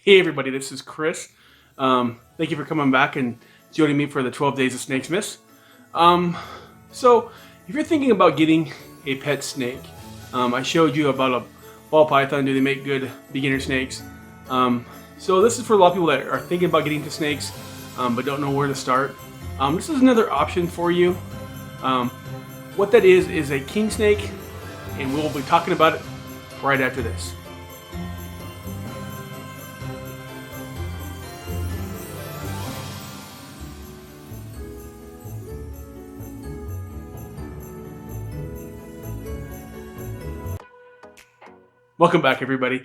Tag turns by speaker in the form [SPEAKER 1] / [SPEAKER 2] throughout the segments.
[SPEAKER 1] Hey everybody, this is Chris. Thank you for coming back and joining me for the 12 Days of Snakes Miss. So, if you're thinking about getting a pet snake, I showed you about a ball python. Do they make good beginner snakes? So this is for a lot of people that are thinking about getting into snakes, but don't know where to start. This is another option for you. What that is a king snake, and we'll be talking about it right after this. Welcome back, everybody.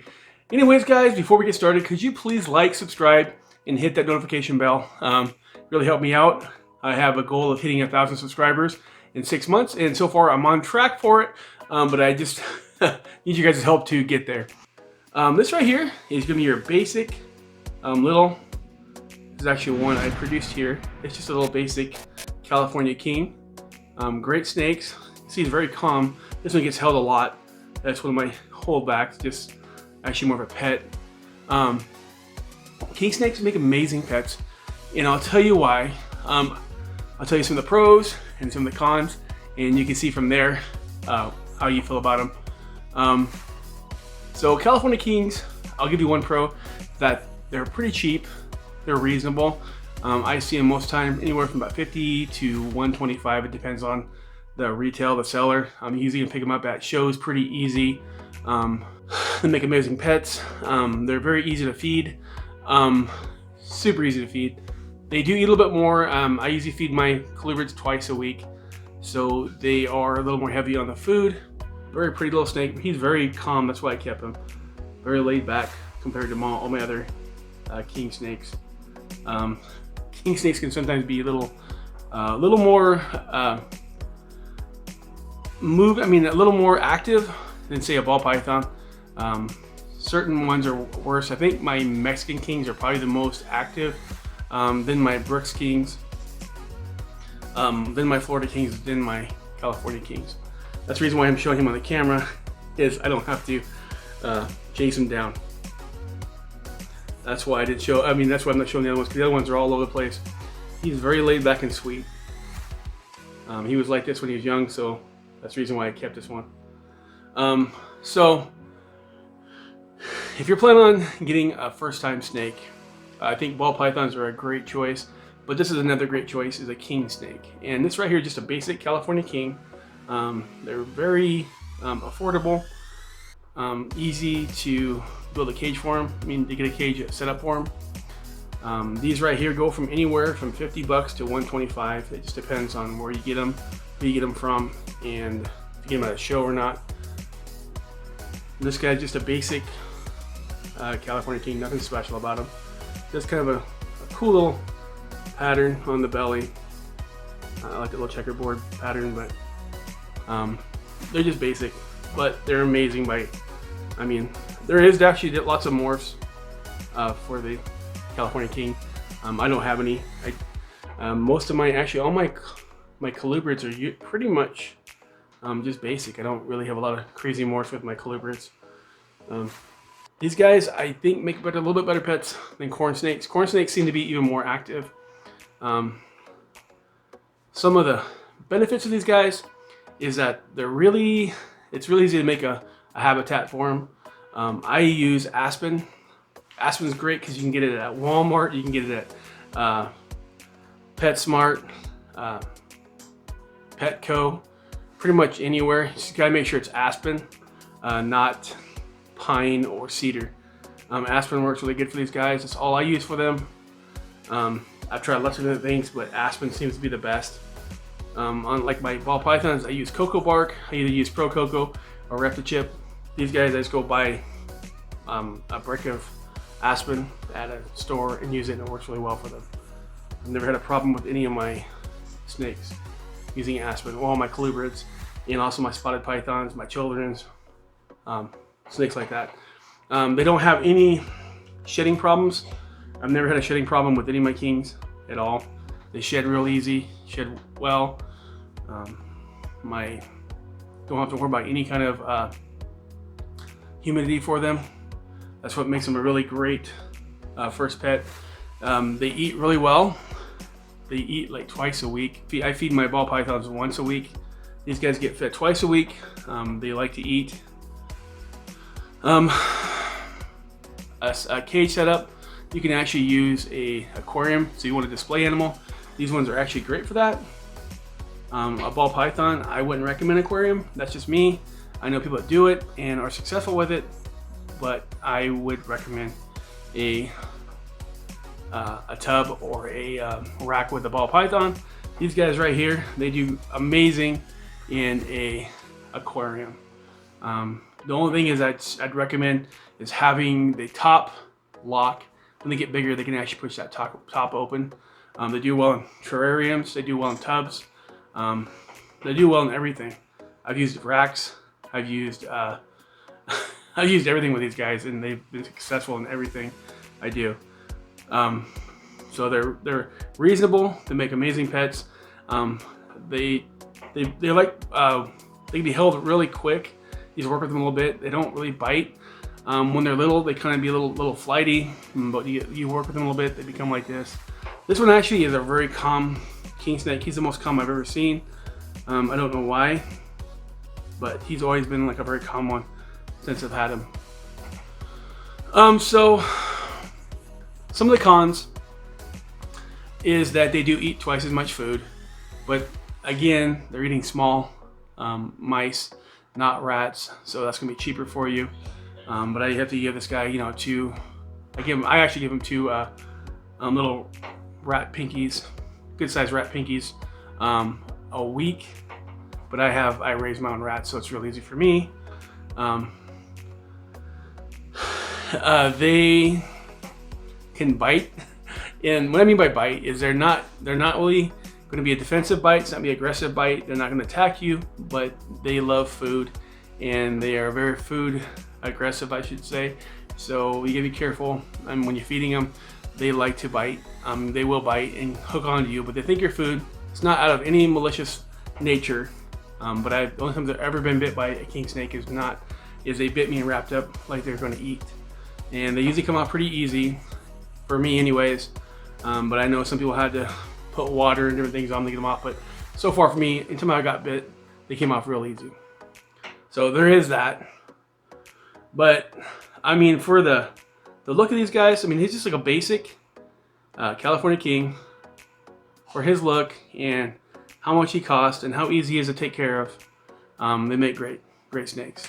[SPEAKER 1] Anyways, guys, before we get started, could you please like, subscribe, and hit that notification bell? Really help me out. I have a goal of hitting 1,000 subscribers in 6 months, and so far I'm on track for it, but I just need you guys' help to get there. This right here is going to be your basic little, this is actually one I produced here. It's just a little basic California king. Great snakes. See, it's very calm. This one gets held a lot. That's one of my holdbacks, just actually more of a pet. King snakes make amazing pets, and I'll tell you why. I'll tell you some of the pros and some of the cons, and you can see from there how you feel about them. So California Kings, I'll give you one pro, that they're pretty cheap, they're reasonable. I see them most time anywhere from about 50 to 125. It depends on the retail, the seller. You usually can pick them up at shows pretty easy. They make amazing pets. They're very easy to feed, super easy to feed. They do eat a little bit more. I usually feed my colubrids twice a week, so they are a little more heavy on the food. Very pretty little snake. He's very calm, that's why I kept him. Very laid back compared to all my other king snakes. King snakes can sometimes be a little more a little more active than say a ball python. Certain ones are worse. I think my Mexican kings are probably the most active, then my Brooks kings, then my Florida kings, then my California kings. That's the reason why I'm showing him on the camera, is I don't have to chase him down. That's why I didn't show, that's why I'm not showing the other ones, because the other ones are all over the place. He's very laid back and sweet. He was like this when he was young, so that's the reason why I kept this one. So if you're planning on getting a first-time snake, I think ball pythons are a great choice, but this is another great choice, is a king snake. And this right here is just a basic California king. They're very affordable, easy to build a cage for them. To get a cage set up for them. These right here go from anywhere from 50 bucks to 125. It just depends on where you get them, who you get them from, and if you get them at a show or not. This guy's just a basic California king, nothing special about him. Just kind of a cool little pattern on the belly. I like the little checkerboard pattern, but they're just basic, but they're amazing. There is actually lots of morphs for the California king. I don't have any. Most of all my colubrids are pretty much just basic. I don't really have a lot of crazy morphs with my colubrids. These guys, I think, make a little bit better pets than corn snakes. Corn snakes seem to be even more active. Some of the benefits of these guys is that it's really easy to make a habitat for them. I use aspen. Aspen's great because you can get it at Walmart, you can get it at PetSmart, Petco, pretty much anywhere. You just gotta make sure it's aspen, not pine or cedar. Aspen works really good for these guys. That's all I use for them. I've tried lots of different things, but aspen seems to be the best. Unlike my ball pythons, I use cocoa bark. I either use Pro Cocoa or Reptichip. These guys, I just go buy a brick of aspen at a store and use it, and it works really well for them. I've never had a problem with any of my snakes using aspen. All my colubrids, and also my spotted pythons, my children's, snakes like that. They don't have any shedding problems. I've never had a shedding problem with any of my kings at all. They shed real easy, shed well. Don't have to worry about any kind of humidity for them. That's what makes them a really great first pet. They eat really well. They eat like twice a week. I feed my ball pythons once a week. These guys get fed twice a week. They like to eat. A cage setup, you can actually use a aquarium. So you want a display animal. These ones are actually great for that. A ball python, I wouldn't recommend aquarium. That's just me. I know people that do it and are successful with it, but I would recommend a tub or a rack with a ball python. These guys right here, they do amazing in a aquarium. The only thing is I'd recommend is having the top lock. When they get bigger, they can actually push that top open. They do well in terrariums. They do well in tubs. They do well in everything. I've used racks. I've used I've used everything with these guys, and they've been successful in everything I do. So they're reasonable. They make amazing pets. They like they can be held really quick. You just work with them a little bit. They don't really bite. When they're little, they kind of be a little flighty, but you work with them a little bit, they become like this. This one actually is a very calm king snake. He's the most calm I've ever seen. I don't know why, but he's always been like a very calm one since I've had him. So some of the cons is that they do eat twice as much food, but again, they're eating small mice, not rats, so that's gonna be cheaper for you. But I have to give this guy, you know, I actually give him two little rat pinkies, good sized rat pinkies, a week. But I raise my own rats, so it's real easy for me. They can bite, and what I mean by bite is they're not really going to be a defensive bite. It's not be aggressive bite. They're not going to attack you, but they love food, and they are very food aggressive, I should say. So you gotta be careful. And when you're feeding them, they like to bite. They will bite and hook onto you, but they think you're food. It's not out of any malicious nature. But the only time I've ever been bit by a king snake is they bit me and wrapped up like they're going to eat. And they usually come out pretty easy, for me anyways. But I know some people had to put water and different things on to get them off. But so far for me, until I got bit, they came off real easy. So there is that. But I mean, for the look of these guys, I mean, he's just like a basic California king. For his look and how much he costs and how easy he is to take care of, they make great snakes.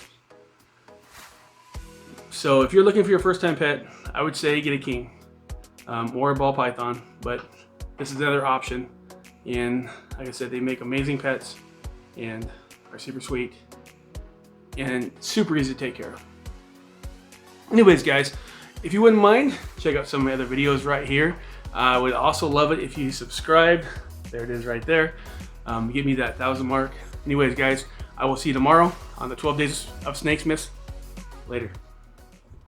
[SPEAKER 1] So if you're looking for your first time pet, I would say get a king or a ball python, but this is another option. And like I said, they make amazing pets and are super sweet and super easy to take care of. Anyways, guys, if you wouldn't mind, check out some of my other videos right here. I would also love it if you subscribe. There it is right there. Give me that 1,000 mark. Anyways, guys, I will see you tomorrow on the 12 Days of Snakesmith. Later.